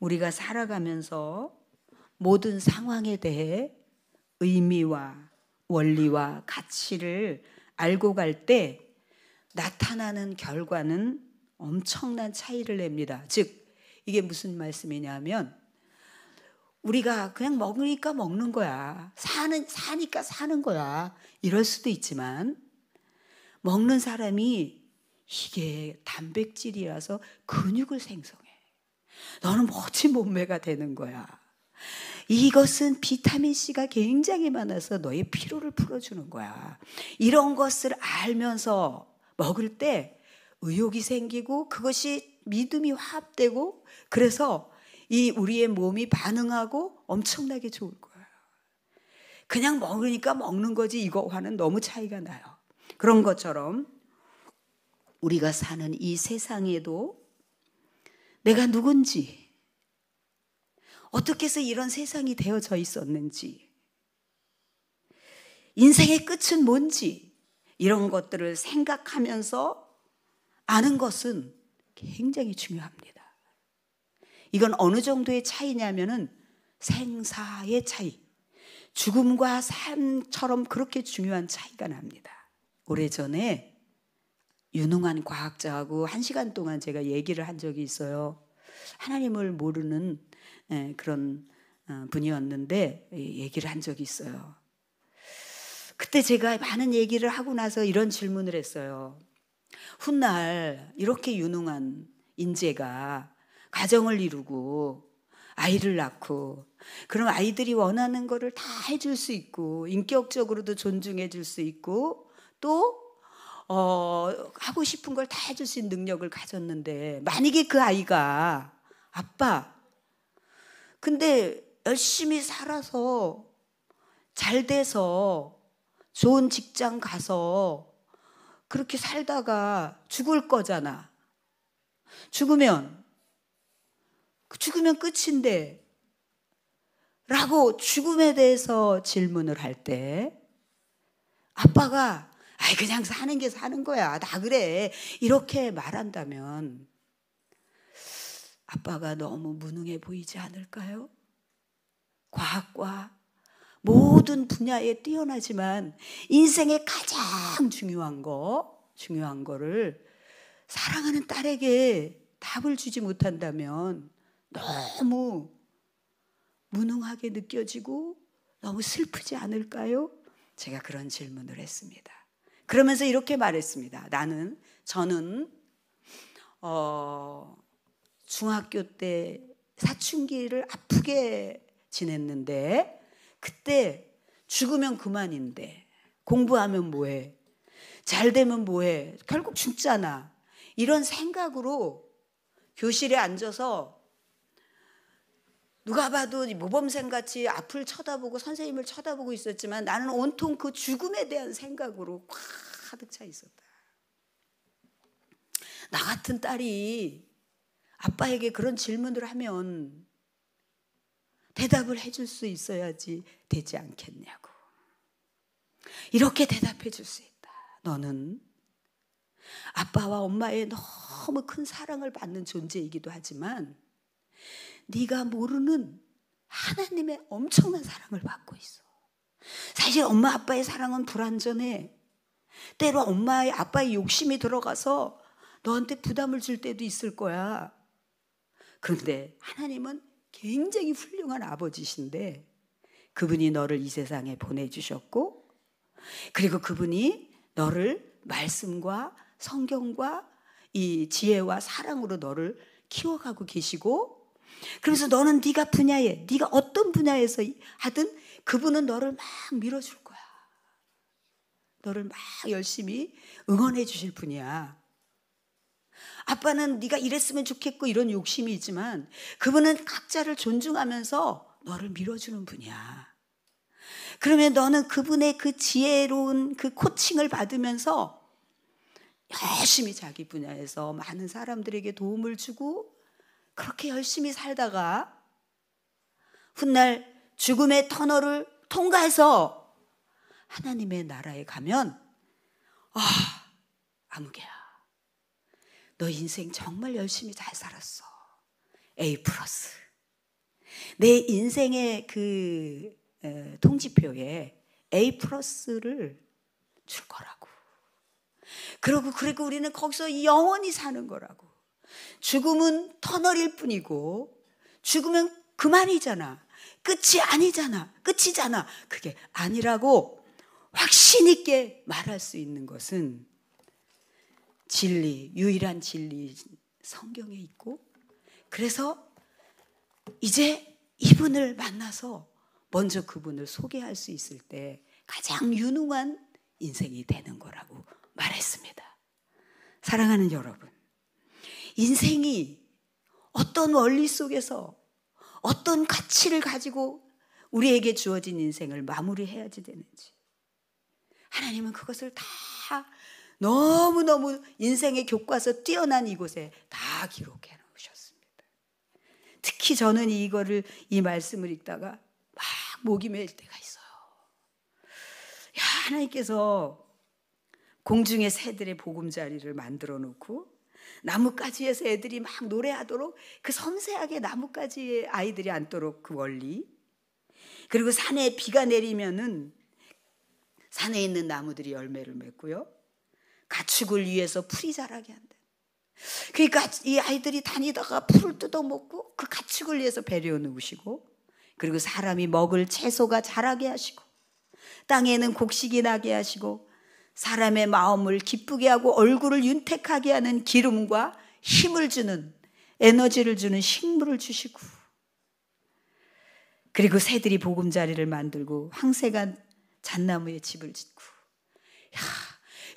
우리가 살아가면서 모든 상황에 대해 의미와 원리와 가치를 알고 갈 때 나타나는 결과는 엄청난 차이를 냅니다. 즉 이게 무슨 말씀이냐면 우리가 그냥 먹으니까 먹는 거야. 사니까 사는 거야. 이럴 수도 있지만 먹는 사람이 이게 단백질이라서 근육을 생성해. 너는 멋진 몸매가 되는 거야. 이것은 비타민C가 굉장히 많아서 너의 피로를 풀어주는 거야. 이런 것을 알면서 먹을 때 의욕이 생기고 그것이 믿음이 화합되고 그래서 이 우리의 몸이 반응하고 엄청나게 좋을 거예요. 그냥 먹으니까 먹는 거지 이거와는 너무 차이가 나요. 그런 것처럼 우리가 사는 이 세상에도 내가 누군지, 어떻게 해서 이런 세상이 되어져 있었는지, 인생의 끝은 뭔지 이런 것들을 생각하면서 아는 것은 굉장히 중요합니다. 이건 어느 정도의 차이냐면은 생사의 차이, 죽음과 삶처럼 그렇게 중요한 차이가 납니다. 오래전에 유능한 과학자하고 1시간 동안 제가 얘기를 한 적이 있어요. 하나님을 모르는 그런 분이었는데 얘기를 한 적이 있어요. 그때 제가 많은 얘기를 하고 나서 이런 질문을 했어요. 훗날 이렇게 유능한 인재가 가정을 이루고 아이를 낳고 그럼 아이들이 원하는 거를 다 해줄 수 있고 인격적으로도 존중해 줄 수 있고 또 하고 싶은 걸 다 해줄 수 있는 능력을 가졌는데 만약에 그 아이가 아빠 근데 열심히 살아서 잘 돼서 좋은 직장 가서 그렇게 살다가 죽을 거잖아. 죽으면 끝인데 라고 죽음에 대해서 질문을 할 때 아빠가 아이 그냥 사는 게 사는 거야. 다 그래. 이렇게 말한다면 아빠가 너무 무능해 보이지 않을까요? 과학과 모든 분야에 뛰어나지만 인생의 가장 중요한 거를 사랑하는 딸에게 답을 주지 못한다면 너무 무능하게 느껴지고 너무 슬프지 않을까요? 제가 그런 질문을 했습니다. 그러면서 이렇게 말했습니다. 저는 중학교 때 사춘기를 아프게 지냈는데 그때 죽으면 그만인데 공부하면 뭐해? 잘 되면 뭐해? 결국 죽잖아. 이런 생각으로 교실에 앉아서 누가 봐도 모범생같이 앞을 쳐다보고 선생님을 쳐다보고 있었지만 나는 온통 그 죽음에 대한 생각으로 가득 차 있었다. 나 같은 딸이 아빠에게 그런 질문을 하면 대답을 해줄 수 있어야지 되지 않겠냐고. 이렇게 대답해 줄 수 있다. 너는 아빠와 엄마의 너무 큰 사랑을 받는 존재이기도 하지만 네가 모르는 하나님의 엄청난 사랑을 받고 있어. 사실 엄마 아빠의 사랑은 불완전해. 때로 엄마의 아빠의 욕심이 들어가서 너한테 부담을 줄 때도 있을 거야. 그런데 하나님은 굉장히 훌륭한 아버지신데 그분이 너를 이 세상에 보내주셨고 그리고 그분이 너를 말씀과 성경과 이 지혜와 사랑으로 너를 키워가고 계시고 그래서 너는 네가 어떤 분야에서 하든 그분은 너를 막 밀어줄 거야. 너를 막 열심히 응원해 주실 분이야. 아빠는 네가 이랬으면 좋겠고 이런 욕심이 있지만 그분은 각자를 존중하면서 너를 밀어주는 분이야. 그러면 너는 그분의 그 지혜로운 그 코칭을 받으면서 열심히 자기 분야에서 많은 사람들에게 도움을 주고 그렇게 열심히 살다가 훗날 죽음의 터널을 통과해서 하나님의 나라에 가면 아무개야. 너 인생 정말 열심히 잘 살았어. A+. 내 인생의 그 통지표에 A+를 줄 거라고. 그리고 우리는 거기서 영원히 사는 거라고. 죽음은 터널일 뿐이고, 죽으면 그만이잖아. 끝이 아니잖아. 끝이잖아. 그게 아니라고 확신 있게 말할 수 있는 것은 진리, 유일한 진리 성경에 있고, 그래서 이제 이분을 만나서 먼저 그분을 소개할 수 있을 때 가장 유능한 인생이 되는 거라고 말했습니다. 사랑하는 여러분, 인생이 어떤 원리 속에서 어떤 가치를 가지고 우리에게 주어진 인생을 마무리해야지 되는지, 하나님은 그것을 다 너무너무 인생의 교과서 뛰어난 이곳에 다 기록해 놓으셨습니다. 특히 저는 이 말씀을 읽다가 막 목이 메일 때가 있어요. 야, 하나님께서 공중의 새들의 보금자리를 만들어 놓고 나뭇가지에서 애들이 막 노래하도록 그 섬세하게 나뭇가지에 아이들이 앉도록 그 원리, 그리고 산에 비가 내리면은 산에 있는 나무들이 열매를 맺고요, 가축을 위해서 풀이 자라게 한다. 그러니까 이 아이들이 다니다가 풀을 뜯어먹고 그 가축을 위해서 배려 누우시고, 그리고 사람이 먹을 채소가 자라게 하시고, 땅에는 곡식이 나게 하시고, 사람의 마음을 기쁘게 하고 얼굴을 윤택하게 하는 기름과 힘을 주는, 에너지를 주는 식물을 주시고, 그리고 새들이 보금자리를 만들고 황새가 잣나무에 집을 짓고. 야,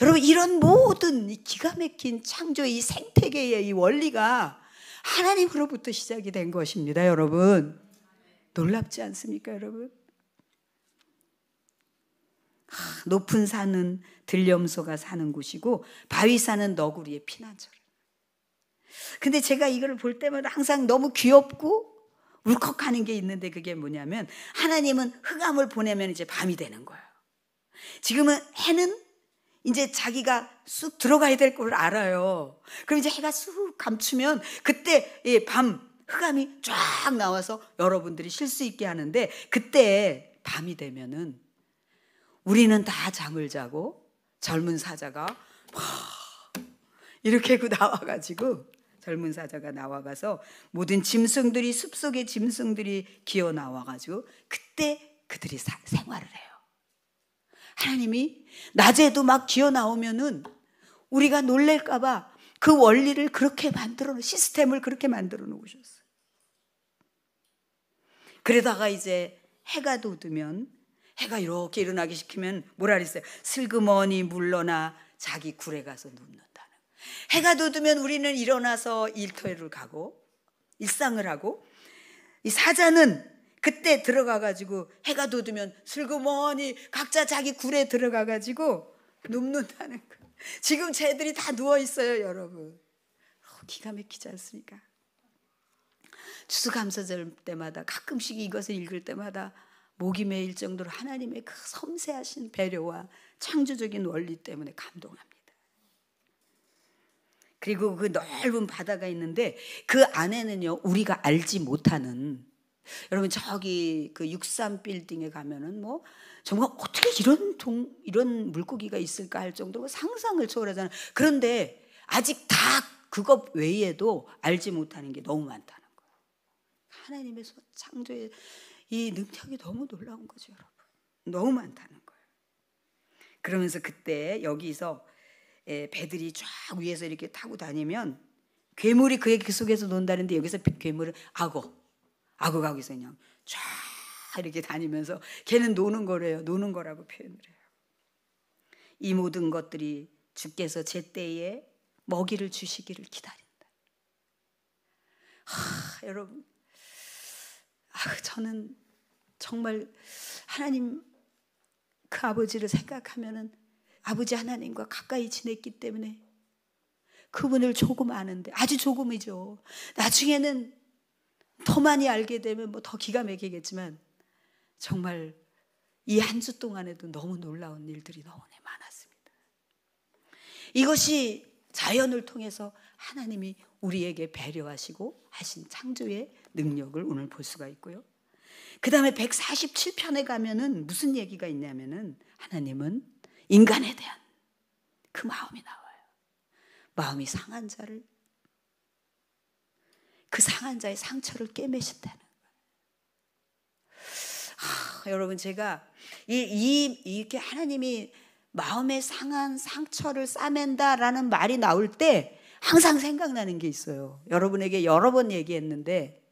여러분, 이런 모든 이 기가 막힌 창조의 이 생태계의 이 원리가 하나님으로부터 시작이 된 것입니다. 여러분, 놀랍지 않습니까? 여러분, 높은 산은 들염소가 사는 곳이고 바위산은 너구리의 피난처. 근데 제가 이걸 볼 때마다 항상 너무 귀엽고 울컥하는 게 있는데, 그게 뭐냐면 하나님은 흑암을 보내면 이제 밤이 되는 거예요. 지금은 해는 이제 자기가 쑥 들어가야 될 걸 알아요. 그럼 이제 해가 쑥 감추면 그때 밤 흑암이 쫙 나와서 여러분들이 쉴 수 있게 하는데, 그때 밤이 되면은 우리는 다 잠을 자고 젊은 사자가 이렇게 나와가지고, 젊은 사자가 나와가서 모든 짐승들이, 숲속의 짐승들이 기어 나와가지고 그때 그들이 생활을 해요. 하나님이 낮에도 막 기어 나오면은 우리가 놀랄까봐 그 원리를 그렇게 시스템을 그렇게 만들어 놓으셨어요. 그러다가 이제 해가 돋으면, 해가 이렇게 일어나기 시키면 뭐라 그랬어요? 슬그머니 물러나 자기 굴에 가서 눕는다는. 해가 돋으면 우리는 일어나서 일터를 가고 일상을 하고, 이 사자는 그때 들어가가지고 해가 돋으면 슬그머니 각자 자기 굴에 들어가가지고 눕는다는 거. 지금 쟤들이 다 누워있어요, 여러분. 기가 막히지 않습니까? 추수감사절 때마다 가끔씩 이것을 읽을 때마다 목이 메일 정도로 하나님의 그 섬세하신 배려와 창조적인 원리 때문에 감동합니다. 그리고 그 넓은 바다가 있는데 그 안에는요, 우리가 알지 못하는, 여러분 저기 그 63 빌딩에 가면은 뭐 정말 어떻게 이런 물고기가 있을까 할 정도로 상상을 초월하잖아요. 그런데 아직 다 그것 외에도 알지 못하는 게 너무 많다는 거예요. 하나님의 창조의 이 능력이 너무 놀라운 거죠, 여러분. 너무 많다는 거예요. 그러면서 그때 여기서 배들이 쫙 위에서 이렇게 타고 다니면 괴물이 그 속에서 논다는데, 여기서 괴물은 악어가 거기서 그냥 쫙 이렇게 다니면서 걔는 노는 거래요. 노는 거라고 표현을 해요. 이 모든 것들이 주께서 제때에 먹이를 주시기를 기다린다. 여러분, 저는 정말 하나님 그 아버지를 생각하면은, 아버지 하나님과 가까이 지냈기 때문에 그분을 조금 아는데, 아주 조금이죠. 나중에는 더 많이 알게 되면 뭐 더 기가 막히겠지만, 정말 이 한 주 동안에도 너무 놀라운 일들이 너무 많았습니다. 이것이 자연을 통해서 하나님이 우리에게 배려하시고 하신 창조의 능력을 오늘 볼 수가 있고요. 그 다음에 147편에 가면은 무슨 얘기가 있냐면은 하나님은 인간에 대한 그 마음이 나와요. 마음이 상한 자를, 그 상한 자의 상처를 꿰매신다는 거예요. 여러분, 제가 이렇게 하나님이 마음에 상한 상처를 싸맨다라는 말이 나올 때 항상 생각나는 게 있어요. 여러분에게 여러 번 얘기했는데,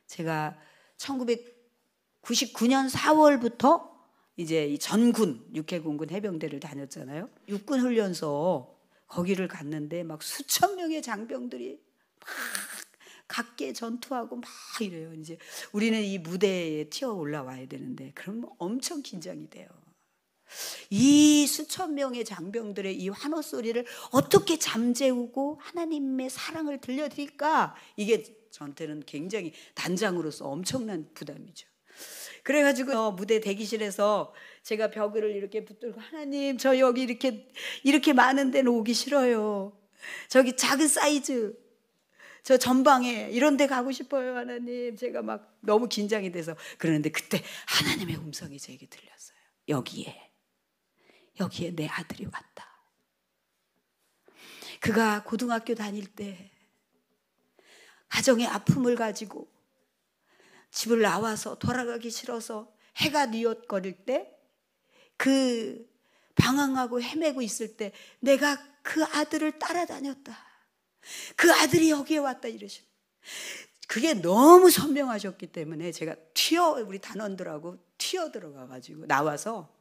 제가 1999년 4월부터 이제 이 전군, 육해공군 해병대를 다녔잖아요. 육군 훈련소 거기를 갔는데 막 수천 명의 장병들이 막 각계 전투하고 막 이래요. 이제 우리는 이 무대에 튀어 올라와야 되는데, 그럼 엄청 긴장이 돼요. 이 수천 명의 장병들의 이 환호 소리를 어떻게 잠재우고 하나님의 사랑을 들려드릴까? 이게 저한테는 굉장히 단장으로서 엄청난 부담이죠. 그래가지고 무대 대기실에서 제가 벽을 이렇게 붙들고, 하나님, 저 여기 이렇게 많은 데는 오기 싫어요. 저기 작은 사이즈, 저 전방에 이런 데 가고 싶어요, 하나님. 제가 막 너무 긴장이 돼서. 그러는데 그때 하나님의 음성이 제게 들렸어요. 여기에 내 아들이 왔다. 그가 고등학교 다닐 때 가정의 아픔을 가지고 집을 나와서 돌아가기 싫어서 해가 뉘엿거릴 때, 그 방황하고 헤매고 있을 때 내가 그 아들을 따라다녔다. 그 아들이 여기에 왔다 이러시는. 그게 너무 선명하셨기 때문에 제가 우리 단원들하고 튀어 들어가가지고 나와서,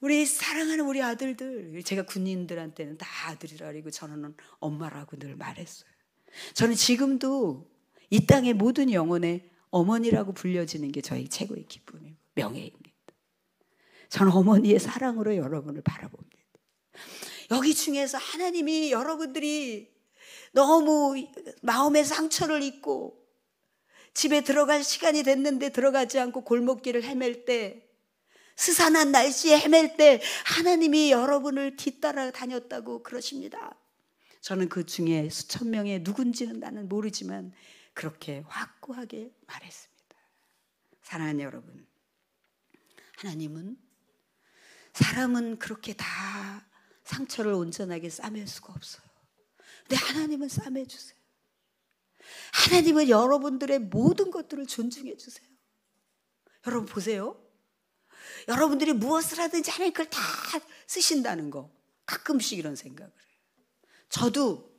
우리 사랑하는 우리 아들들, 제가 군인들한테는 다 아들이라 그리고 저는 엄마라고 늘 말했어요. 저는 지금도 이 땅의 모든 영혼의 어머니라고 불려지는 게 저희 최고의 기쁨이고 명예입니다. 저는 어머니의 사랑으로 여러분을 바라봅니다. 여기 중에서 하나님이 여러분들이 너무 마음의 상처를 입고 집에 들어갈 시간이 됐는데 들어가지 않고 골목길을 헤맬 때, 스산한 날씨에 헤맬 때 하나님이 여러분을 뒤따라 다녔다고 그러십니다. 저는 그 중에 수천 명의 누군지는 나는 모르지만 그렇게 확고하게 말했습니다. 사랑하는 여러분, 하나님은, 사람은 그렇게 다 상처를 온전하게 싸맬 수가 없어요. 근데 하나님은 싸매주세요. 하나님은 여러분들의 모든 것들을 존중해 주세요. 여러분 보세요. 여러분들이 무엇을 하든지 하나님 그걸 다 쓰신다는 거, 가끔씩 이런 생각을 해요. 저도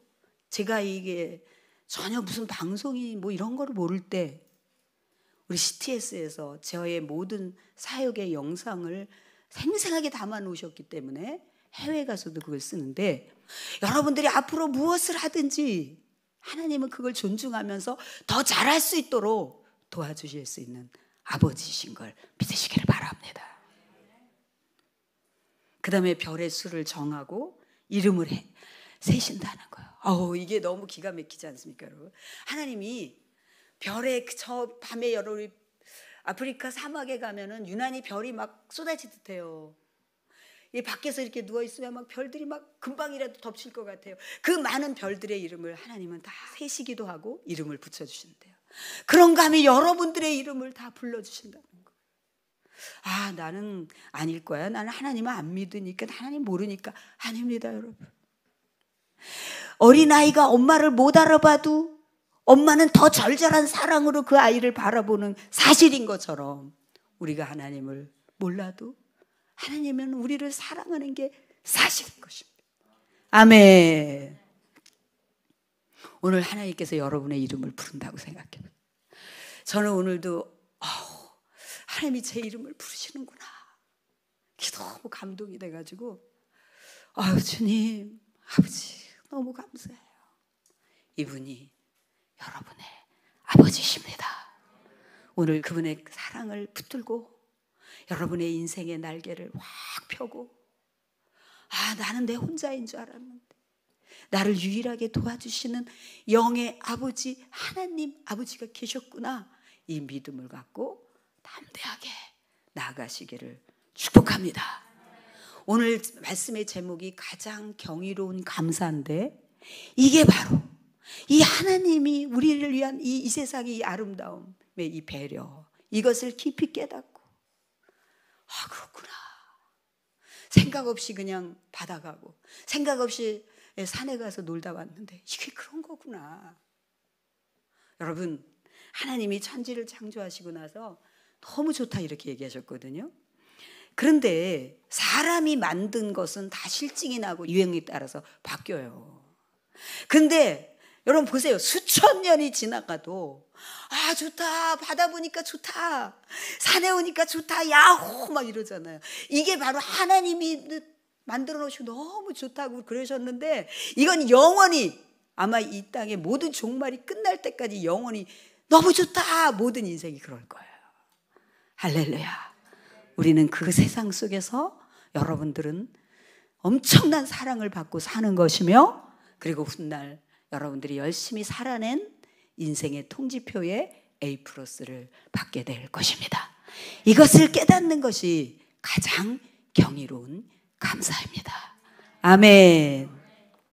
제가 이게 전혀 무슨 방송이 뭐 이런 거를 모를 때 우리 CTS에서 저의 모든 사역의 영상을 생생하게 담아 놓으셨기 때문에 해외 가서도 그걸 쓰는데, 여러분들이 앞으로 무엇을 하든지 하나님은 그걸 존중하면서 더 잘할 수 있도록 도와주실 수 있는 아버지이신 걸 믿으시기를 바랍니다. 그 다음에 별의 수를 정하고 이름을 세신다는 거예요. 이게 너무 기가 막히지 않습니까, 여러분? 하나님이 별의 저 밤에 여러분 아프리카 사막에 가면은 유난히 별이 막 쏟아지듯 해요. 이 밖에서 이렇게 누워 있으면 막 별들이 막 금방이라도 덮칠 것 같아요. 그 많은 별들의 이름을 하나님은 다 세시기도 하고 이름을 붙여주신대요. 그런가 하면 여러분들의 이름을 다 불러주신다는 거예요. 나는 아닐 거야. 나는 하나님을 안 믿으니까, 하나님 모르니까. 아닙니다, 여러분. 어린아이가 엄마를 못 알아봐도 엄마는 더 절절한 사랑으로 그 아이를 바라보는 사실인 것처럼, 우리가 하나님을 몰라도 하나님은 우리를 사랑하는 게 사실인 것입니다. 아멘. 오늘 하나님께서 여러분의 이름을 부른다고 생각해요. 저는 오늘도 하나님이 제 이름을 부르시는구나, 너무 감동이 돼가지고, 주님, 아버지 너무 감사해요. 이분이 여러분의 아버지십니다. 오늘 그분의 사랑을 붙들고 여러분의 인생의 날개를 확 펴고, 나는 내 혼자인 줄 알았는데 나를 유일하게 도와주시는 영의 아버지, 하나님 아버지가 계셨구나, 이 믿음을 갖고 담대하게 나아가시기를 축복합니다. 오늘 말씀의 제목이 가장 경이로운 감사인데, 이게 바로 이 하나님이 우리를 위한 이 세상의 이 아름다움의 이 배려, 이것을 깊이 깨닫고, 아, 그렇구나. 생각 없이 그냥 바다 가고, 생각 없이 산에 가서 놀다 왔는데 이게 그런 거구나. 여러분, 하나님이 천지를 창조하시고 나서 너무 좋다 이렇게 얘기하셨거든요. 그런데 사람이 만든 것은 다 실증이 나고 유행에 따라서 바뀌어요. 근데 여러분 보세요. 수천 년이 지나가도 아, 좋다, 바다 보니까 좋다, 산에 오니까 좋다, 야호 막 이러잖아요. 이게 바로 하나님이 만들어 놓으시고 너무 좋다고 그러셨는데, 이건 영원히 아마 이 땅의 모든 종말이 끝날 때까지 영원히 너무 좋다, 모든 인생이 그럴 거예요. 할렐루야. 우리는 그 세상 속에서 여러분들은 엄청난 사랑을 받고 사는 것이며, 그리고 훗날 여러분들이 열심히 살아낸 인생의 통지표에 A+를 받게 될 것입니다. 이것을 깨닫는 것이 가장 경이로운 감사입니다. 아멘.